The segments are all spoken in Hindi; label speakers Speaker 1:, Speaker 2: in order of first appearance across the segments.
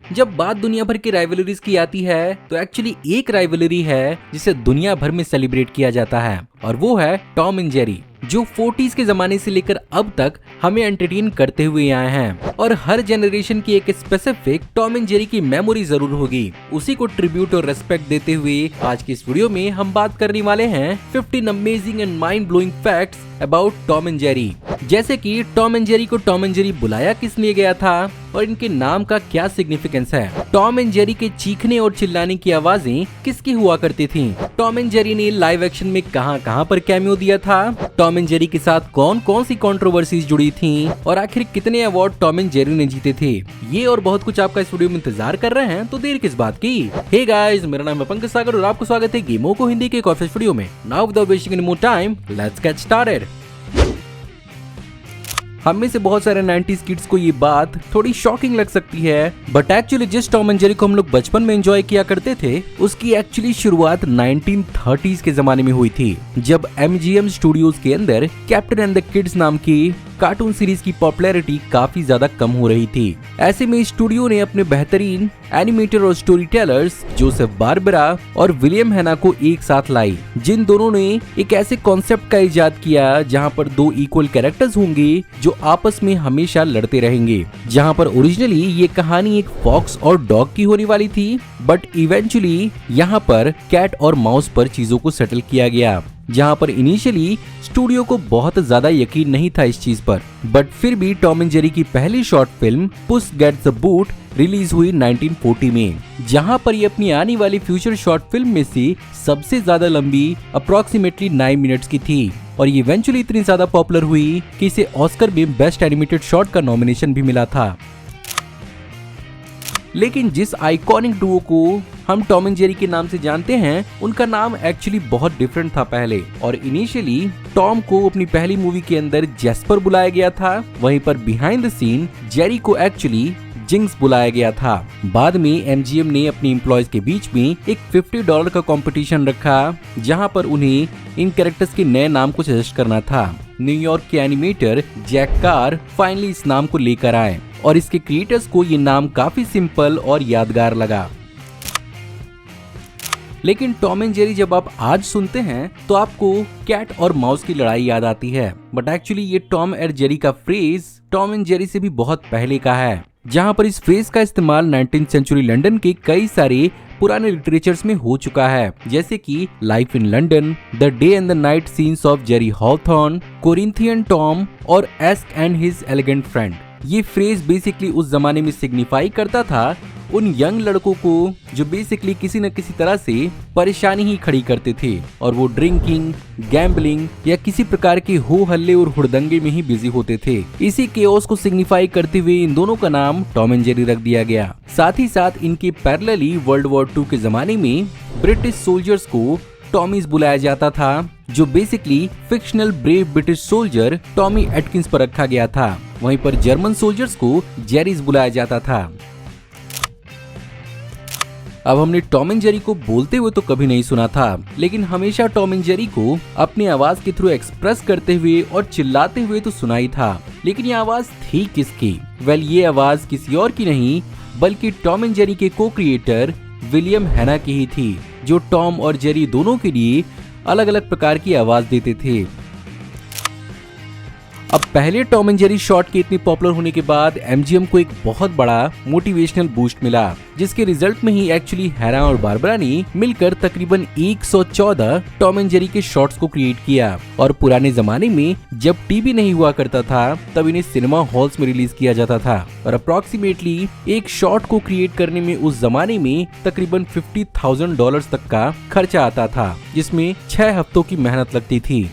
Speaker 1: जब बात दुनिया भर की राइवलरीज की आती है तो एक्चुअली एक राइवलरी है जिसे दुनिया भर में सेलिब्रेट किया जाता है और वो है टॉम एंड जेरी, जो 40s के जमाने से लेकर अब तक हमें एंटरटेन करते हुए आए हैं। और हर जनरेशन की एक स्पेसिफिक टॉम एंड जेरी की मेमोरी जरूर होगी। उसी को ट्रिब्यूट और रेस्पेक्ट देते हुए आज की इस वीडियो में हम बात करने वाले हैं 15 amazing and mind blowing facts about Tom and Jerry. जैसे कि टॉम एंड जेरी को टॉम एंड जेरी बुलाया किस लिए गया था और इनके नाम का क्या सिग्निफिकेंस है। टॉम एंड जेरी के चीखने और चिल्लाने की आवाजें किसकी हुआ करती थी। टॉम एंड जेरी ने लाइव एक्शन में कहां पर कैमियो दिया था। टॉम एंड जेरी के साथ कौन कौन सी कंट्रोवर्सीज जुड़ी थी और आखिर कितने अवार्ड टॉम एंड जेरी ने जीते थे। ये और बहुत कुछ आपका इस वीडियो में इंतजार कर रहे हैं, तो देर किस बात की। हे गाइस, मेरा नाम है पंकज सागर और आपको स्वागत है गेमों को हिंदी के एक ऑफिशियल वीडियो में। Now without wasting any more time, let's get started. हम में से बहुत सारे 90s किड्स को ये बात थोड़ी शॉकिंग लग सकती है, बट एक्चुअली जिस टॉम एंड जेरी को हम लोग बचपन में एंजॉय किया करते थे उसकी एक्चुअली शुरुआत 1930s के जमाने में हुई थी, जब MGM स्टूडियोज के अंदर कैप्टन एंड द किड्स नाम की कार्टून सीरीज की पॉपुलैरिटी काफी ज्यादा कम हो रही थी। ऐसे में स्टूडियो ने अपने बेहतरीन एनिमेटर और स्टोरी टेलर्स जोसेफ बारबरा और विलियम हैना को एक साथ लाई, जिन दोनों ने एक ऐसे कॉन्सेप्ट का इजाद किया जहां पर दो इक्वल कैरेक्टर्स होंगे जो आपस में हमेशा लड़ते रहेंगे। जहां पर ओरिजिनली ये कहानी एक फॉक्स और डॉग की होने वाली थी, बट इवेंचुअली यहां पर कैट और माउस पर चीजों को सेटल किया गया, जहां पर इनिशियली स्टूडियो को बहुत ज्यादा यकीन नहीं था इस चीज पर। बट फिर भी टॉम एंड जेरी की पहली शॉर्ट फिल्म पुस गेट्स द बूट रिलीज हुई 1940 में, जहां पर ये अपनी आने वाली फ्यूचर शॉर्ट फिल्म में से सबसे ज्यादा लंबी अप्रोक्सीमेटली 9 मिनट्स की थी। और ये इवेंचुअली इतनी ज्यादा पॉपुलर हुई कि इसे ऑस्कर में बेस्ट एनिमेटेड शॉर्ट का नॉमिनेशन भी मिला था। लेकिन जिस आइकॉनिक डुओ को हम टॉम एंड जेरी के नाम से जानते हैं, उनका नाम एक्चुअली बहुत डिफरेंट था पहले। और इनिशियली टॉम को अपनी पहली मूवी के अंदर जेस्पर बुलाया गया था, वहीं पर बिहाइंड द सीन जेरी को एक्चुअली जिंक्स बुलाया गया था। बाद में MGM ने अपने एम्प्लॉयज के बीच में एक $50 का कंपटीशन रखा, जहां पर उन्हें इन कैरेक्टर्स के नए नाम को सजेस्ट करना था। न्यूयॉर्क के एनिमेटर जैक कार फाइनली इस नाम को लेकर आए और इसके क्रिएटर्स को ये नाम काफी सिंपल और यादगार लगा। लेकिन टॉम एंड जेरी जब आप आज सुनते हैं तो आपको कैट और माउस की लड़ाई याद आती है, बट एक्चुअली ये टॉम एंड जेरी का फ्रेज टॉम एंड जेरी से भी बहुत पहले का है, जहां पर इस फ्रेज का इस्तेमाल 19th सेंचुरी लंदन के कई सारे पुराने लिटरेचर्स में हो चुका है, जैसे कि life in London, the day and the night scenes of Jerry Hawthorn, Corinthian Tom और एस्क एंड हिज एलिगेंट फ्रेंड। ये फ्रेज बेसिकली उस जमाने में सिग्निफाई करता था उन यंग लड़कों को जो बेसिकली किसी न किसी तरह से परेशानी ही खड़ी करते थे और वो ड्रिंकिंग, गैम्बलिंग या किसी प्रकार के हो हल्ले और हुड़दंगे में ही बिजी होते थे। इसी केओस को सिग्निफाई करते हुए इन दोनों का नाम टॉम एंड जेरी रख दिया गया। साथ ही साथ इनके पैरेलली वर्ल्ड वॉर 2 के जमाने में ब्रिटिश सोल्जर्स को टॉमीज बुलाया जाता था, जो basically fictional brave British soldier Tommy Atkins पर रखा गया था। वहीं पर जर्मन सोल्जर्स को जेरीज बुलाया जाता था। अब हमने टॉम एंड जेरी को बोलते हुए तो कभी नहीं सुना था, लेकिन हमेशा टॉम एंड जेरी को अपनी आवाज के थ्रू एक्सप्रेस करते हुए और चिल्लाते हुए तो सुना ही था। लेकिन ये आवाज थी किसकी? वेल, ये आवाज किसी और की नहीं बल्कि टॉम एंड जेरी के को क्रिएटर विलियम हैना की ही थी, जो टॉम और जेरी दोनों के लिए अलग अलग प्रकार की आवाज देते थे। अब पहले टॉम एंड जेरी शॉर्ट के इतनी पॉपुलर होने के बाद MGM को एक बहुत बड़ा मोटिवेशनल बूस्ट मिला, जिसके रिजल्ट में ही एक्चुअली हैना और बारबरा ने मिलकर तकरीबन 114 टॉम एंड जेरी के शॉर्ट्स को क्रिएट किया। और पुराने जमाने में जब टीवी नहीं हुआ करता था तब इन्हें सिनेमा हॉल्स में रिलीज किया जाता था और अप्रोक्सीमेटली एक शॉर्ट को क्रिएट करने में उस जमाने में तकरीबन $50,000 तक का खर्चा आता था, जिसमें 6 हफ्तों की मेहनत लगती थी।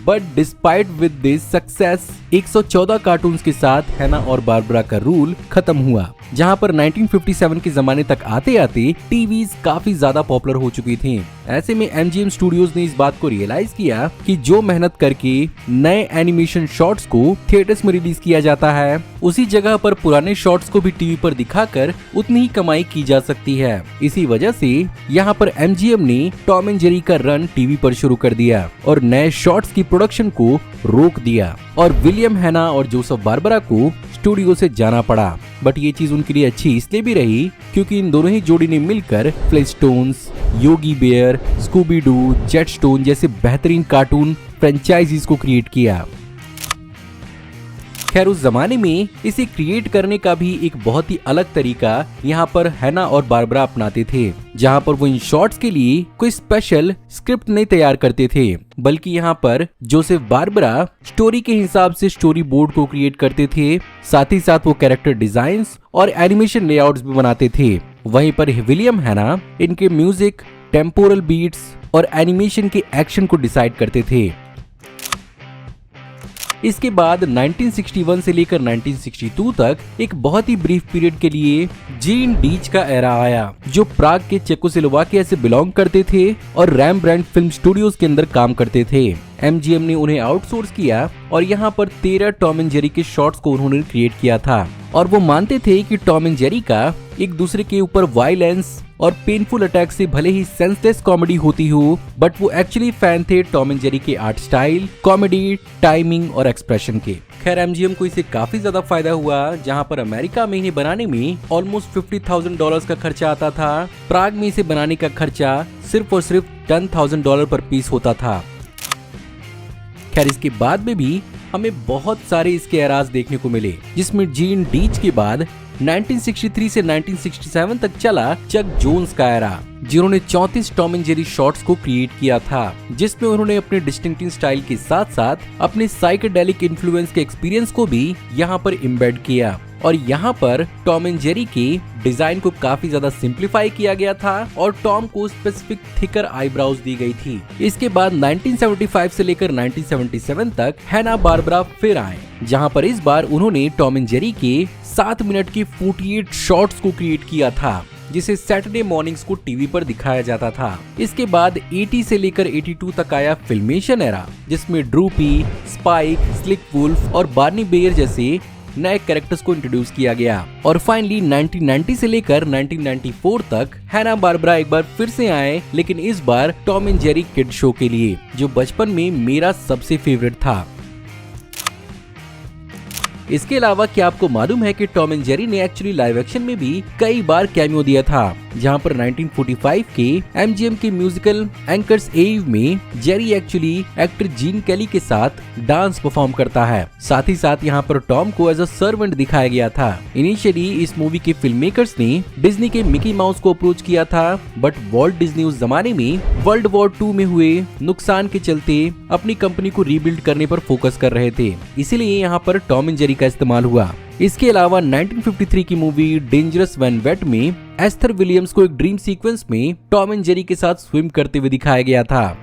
Speaker 1: But despite with this success 114 cartoons के साथ हैना और बारबरा का रूल खत्म हुआ, जहां पर 1957 के जमाने तक आते आते टीवीज काफी ज्यादा पॉपुलर हो चुकी थी। ऐसे में MGM स्टूडियोज ने इस बात को रियलाइज किया कि जो मेहनत करके नए एनिमेशन शॉर्ट्स को थिएटर्स में रिलीज किया जाता है, उसी जगह पर पुराने शॉर्ट्स को भी टीवी पर दिखाकर उतनी ही कमाई की जा सकती है। इसी वजह से यहाँ पर MGM ने टॉम एंड जेरी का रन टीवी पर शुरू कर दिया और नए शॉर्ट्स की प्रोडक्शन को रोक दिया। और विलियम हैना और जोसेफ बारबरा को स्टूडियो से जाना पड़ा। बट ये चीज उनके लिए अच्छी इसलिए भी रही क्योंकि इन दोनों ही जोड़ी ने मिलकर फ्लिंटस्टोन्स, योगी बेयर, स्कूबी डू, जेटस्टोन जैसे बेहतरीन कार्टून फ्रेंचाइजीज को क्रिएट किया। खैर उस जमाने में इसे क्रिएट करने का भी एक बहुत ही अलग तरीका यहाँ पर हैना और बारबरा अपनाते थे, जहाँ पर वो इन शॉर्ट्स के लिए कोई स्पेशल स्क्रिप्ट नहीं तैयार करते थे, बल्कि यहाँ पर जोसेफ बारबरा स्टोरी के हिसाब से स्टोरी बोर्ड को क्रिएट करते थे। साथ ही साथ वो कैरेक्टर डिजाइन्स और एनिमेशन लेआउट्स भी बनाते थे। वहीं पर विलियम हैना इनके म्यूजिक, टेम्पोरल बीट्स और एनिमेशन के एक्शन को डिसाइड करते थे। इसके बाद 1961 से लेकर 1962 तक एक बहुत ही ब्रीफ पीरियड के लिए जीन डीच का एरा आया, जो प्राग के चेकोस्लोवाकिया से बिलोंग करते थे और रैम्ब्रांड फिल्म स्टूडियोज के अंदर काम करते थे। MGM ने उन्हें आउटसोर्स किया और यहाँ पर 13 टॉम एंड जेरी के शॉर्ट्स को उन्होंने क्रिएट किया था। और वो मानते थे कि टॉम एंड जेरी का एक दूसरे के ऊपर वायलेंस और पेनफुल अटैक से भले ही सेंसलेस कॉमेडी होती हो, बट वो एक्चुअली फैन थे टॉम एंड जेरी के आर्ट स्टाइल, कॉमेडी, टाइमिंग और एक्सप्रेशन के। खैर MGM को इसे काफी ज्यादा फायदा हुआ, जहाँ पर अमेरिका में इन्हें बनाने में ऑलमोस्ट $50,000 का खर्चा आता था। प्राग में इसे बनाने का खर्चा सिर्फ और सिर्फ $10,000 पर पीस होता था। खैर इसके बाद में भी हमें बहुत सारे इसके एराज देखने को मिले, जिसमें जीन डीच के बाद 1963 से 1967 तक चला चक जोन्स का एरा, जिन्होंने 34 टॉम एंड जेरी शॉर्ट्स को क्रिएट किया था, जिसमें उन्होंने अपने डिस्टिंक्टिव स्टाइल के साथ साथ अपने साइकेडेलिक इन्फ्लुएंस के एक्सपीरियंस को भी यहाँ पर इम्बेड किया। और यहाँ पर टॉम एंड जेरी के डिजाइन को काफी ज्यादा सिंप्लीफाई किया गया था और टॉम को स्पेसिफिक थिकर आईब्राउज दी गई थी। इसके बाद 1975 से लेकर 1977 तक हैना बारबरा फिर आए, जहाँ पर इस बार उन्होंने टॉम एंड जेरी के 7 मिनट की 48 शॉर्ट्स को क्रिएट किया था, जिसे सैटरडे मॉर्निंग्स को टीवी पर दिखाया जाता था। इसके बाद 80 से लेकर 82 तक आया फिल्मेशन एरा, जिसमें ड्रूपी, स्पाइक, स्लिक वुल्फ और बार्नी बेयर जैसे नए कैरेक्टर्स को इंट्रोड्यूस किया गया। और फाइनली 1990 से लेकर 1994 तक हैना बारबरा एक बार फिर से आए, लेकिन इस बार Tom and Jerry kid show के लिए, जो बचपन में मेरा सबसे फेवरेट था। इसके अलावा क्या आपको मालूम है कि टॉम एंड जेरी ने एक्चुअली लाइव एक्शन में भी कई बार कैमियो दिया था, जहां पर 1945 के MGM के म्यूजिकल एंकर्स एव में जेरी एक्चुअली एक्टर जीन कैली के साथ डांस परफॉर्म करता है। साथ ही साथ यहाँ पर टॉम को एज अ सर्वेंट दिखाया गया था। इनिशियली इस मूवी के फिल्म मेकर्स ने डिज्नी के मिकी माउस को अप्रोच किया था, बट वॉल्ट डिज्नी उस जमाने में वर्ल्ड वॉर 2 में हुए नुकसान के चलते अपनी कंपनी को रीबिल्ड करने पर फोकस कर रहे थे, इसीलिए यहाँ पर टॉम एंड जेरी का इस्तेमाल हुआ। इसके अलावा 1953 की मूवी डेंजरस व्हेन वेट में एस्थर विलियम्स को एक ड्रीम सीक्वेंस में टॉम एंड जेरी के साथ स्विम करते हुए दिखाया गया था।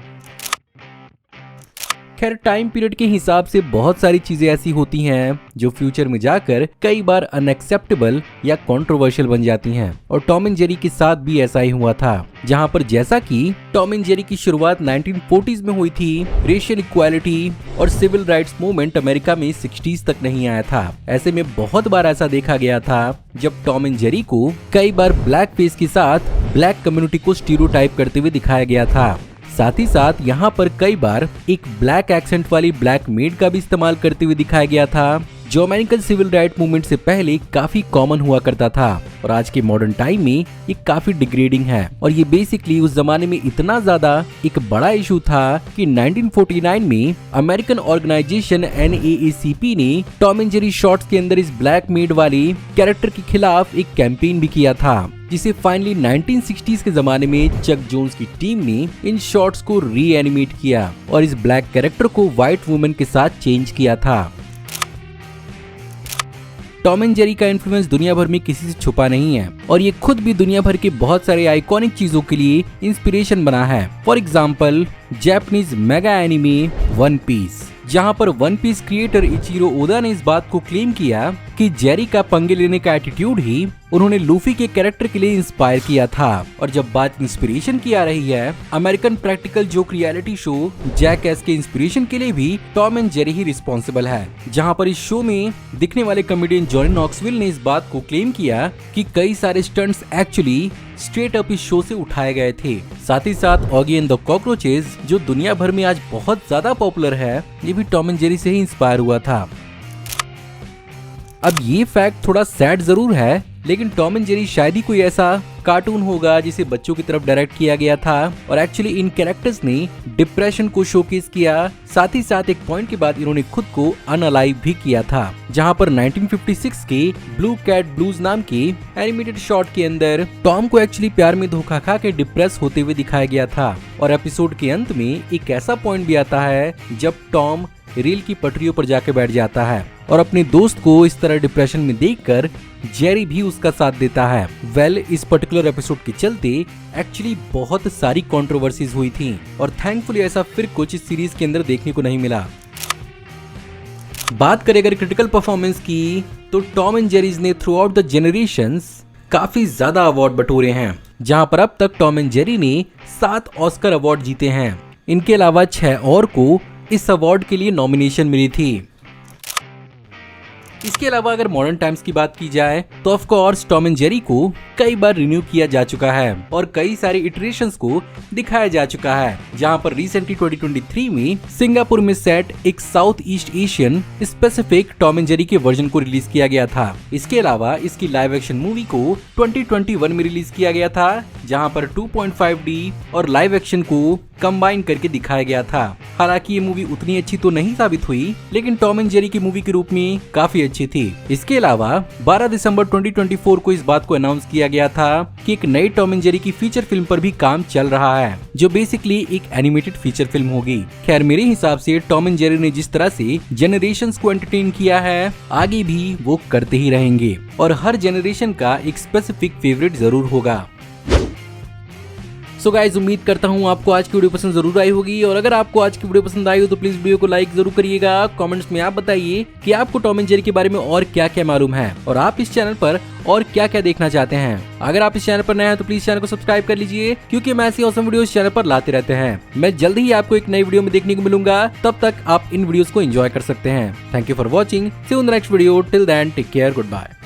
Speaker 1: खैर टाइम पीरियड के हिसाब से बहुत सारी चीजें ऐसी होती हैं जो फ्यूचर में जाकर कई बार अनएक्सेप्टेबल या कंट्रोवर्शियल बन जाती हैं, और टॉम एंड जेरी के साथ भी ऐसा ही हुआ था, जहां पर जैसा कि टॉम एंड जेरी की शुरुआत 1940s में हुई थी, रेशियल इक्वालिटी और सिविल राइट्स मूवमेंट अमेरिका में 60s तक नहीं आया था। ऐसे में बहुत बार ऐसा देखा गया था जब टॉम एंड जेरी को कई बार ब्लैक फेस के साथ ब्लैक कम्युनिटी को स्टीरियोटाइप करते हुए दिखाया गया था। साथ ही साथ यहाँ पर कई बार एक ब्लैक एक्सेंट वाली ब्लैक मेड का भी इस्तेमाल करते हुए दिखाया गया था, जो अमेरिकन सिविल राइट मूवमेंट से पहले काफी कॉमन हुआ करता था, और आज के मॉडर्न टाइम में ये काफी डिग्रेडिंग है। और ये बेसिकली उस जमाने में इतना ज्यादा एक बड़ा इशू था कि 1949 में अमेरिकन ऑर्गेनाइजेशन NAACP ने टॉम एंड जेरी शॉर्ट्स के अंदर इस ब्लैक मेड वाली कैरेक्टर के खिलाफ एक कैंपेन भी किया था, जिसे फाइनली 1960s के जमाने में चक जोन्स की टीम ने इन शॉर्ट्स को रीएनिमेट किया और इस ब्लैक कैरेक्टर को व्हाइट वुमेन के साथ चेंज किया था। टॉम एंड जेरी का इन्फ्लुएंस दुनिया भर में किसी से छुपा नहीं है, और ये खुद भी दुनिया भर के बहुत सारे आइकॉनिक चीजों के लिए इंस्पिरेशन बना है। For example Japanese mega anime one piece, जहाँ पर वन पीस क्रिएटर इचिरो ओदा ने इस बात को क्लेम किया कि जेरी का पंगे लेने का एटीट्यूड ही उन्होंने लूफी के कैरेक्टर के लिए इंस्पायर किया था। और जब बात इंस्पिरेशन की आ रही है, American practical joke reality show Jackass के इंस्पिरेशन के लिए भी टॉम एंड जेरी ही रिस्पॉन्सिबल है, जहां पर इस शो में दिखने वाले कॉमेडियन जॉनी नॉक्सविल ने इस बात को क्लेम किया कि कई सारे स्टंट्स एक्चुअली स्ट्रेट अप इस शो से उठाए गए थे। साथ ही साथ ऑगी एंड द कॉकरोचेस, जो दुनिया भर में आज बहुत ज्यादा पॉपुलर है, ये भी टॉम एंड जेरी से ही इंस्पायर हुआ था। अब ये फैक्ट थोड़ा सैड जरूर है, लेकिन टॉम एंड जेरी शायद ही कोई ऐसा कार्टून होगा जिसे बच्चों की तरफ डायरेक्ट किया गया था, और एक्चुअली इन कैरेक्टर्स ने डिप्रेशन को शोकेस किया। साथ ही साथ एक पॉइंट के बाद इन्होंने खुद को अनअलाइव भी किया था, जहां पर 1956 के ब्लू कैट ब्लूज नाम के एनिमेटेड शॉर्ट के अंदर टॉम को एक्चुअली प्यार में धोखा खा के डिप्रेस होते हुए दिखाया गया था। और एपिसोड के अंत में एक ऐसा पॉइंट भी आता है जब टॉम रेल की पटरियों पर जाके बैठ जाता है और अपने दोस्त को इस तरह डिप्रेशन में देखकर जेरी भी उसका साथ देता है। इस पर्टिकुलर एपिसोड के चलते एक्चुअली बहुत सारी कंट्रोवर्सीज हुई थी, और थैंकफुली ऐसा फिर कुछ इस सीरीज के अंदर देखने को नहीं मिला। बात करें अगर क्रिटिकल परफॉर्मेंस की, तो टॉम एंड जेरीज ने थ्रू आउट द जेनरेशंस काफी ज्यादा अवार्ड बटोरे हैं, जहां पर अब तक टॉम एंड जेरी ने 7 ऑस्कर अवार्ड जीते हैं। इनके अलावा 6 और को इस अवार्ड के लिए नॉमिनेशन मिली थी। इसके अलावा अगर मॉडर्न टाइम्स की बात की जाए, तो of course Tom and Jerry को कई बार रिन्यू किया जा चुका है और कई सारे इटरेशंस को दिखाया जा चुका है, जहां पर रिसेंटली 2023 में सिंगापुर में सेट एक south east Asian specific Tom and Jerry के वर्जन को रिलीज किया गया था। इसके अलावा इसकी लाइव एक्शन मूवी को 2021 में रिलीज किया गया था, जहां पर 2.5D और लाइव एक्शन को कंबाइन करके दिखाया गया था। हालांकि ये मूवी उतनी अच्छी तो नहीं साबित हुई, लेकिन टॉम एंड जेरी की मूवी के रूप में काफी अच्छी थी। इसके अलावा 12 दिसंबर 2024 को इस बात को अनाउंस किया गया था कि एक नई टॉम एंड जेरी की फीचर फिल्म पर भी काम चल रहा है, जो बेसिकली एक एनिमेटेड फीचर फिल्म होगी। खैर, मेरे हिसाब से टॉम एंड जेरी ने जिस तरह से जेनरेशंस को एंटरटेन किया है, आगे भी वो करते ही रहेंगे, और हर जेनरेशन का एक स्पेसिफिक फेवरेट जरूर होगा। सो गाइस, उम्मीद करता हूँ आपको आज की वीडियो पसंद जरूर आई होगी, और अगर आपको आज की वीडियो पसंद आई हो तो प्लीज वीडियो को लाइक जरूर करिएगा। कमेंट्स में आप बताइए कि आपको टॉम एंड जेरी के बारे में और क्या क्या मालूम है, और आप इस चैनल पर और क्या क्या देखना चाहते हैं। अगर आप इस चैनल पर नए हैं तो प्लीज चैनल को सब्सक्राइब कर लीजिए, क्योंकि मैं ऐसी ऑसम वीडियोस चैनल पर लाते रहते हैं। मैं जल्द ही आपको एक नई वीडियो में देखने को मिलूंगा, तब तक आप इन वीडियोस को एंजॉय कर सकते हैं। Thank you for watching, see you in the next video, till then take care, good bye.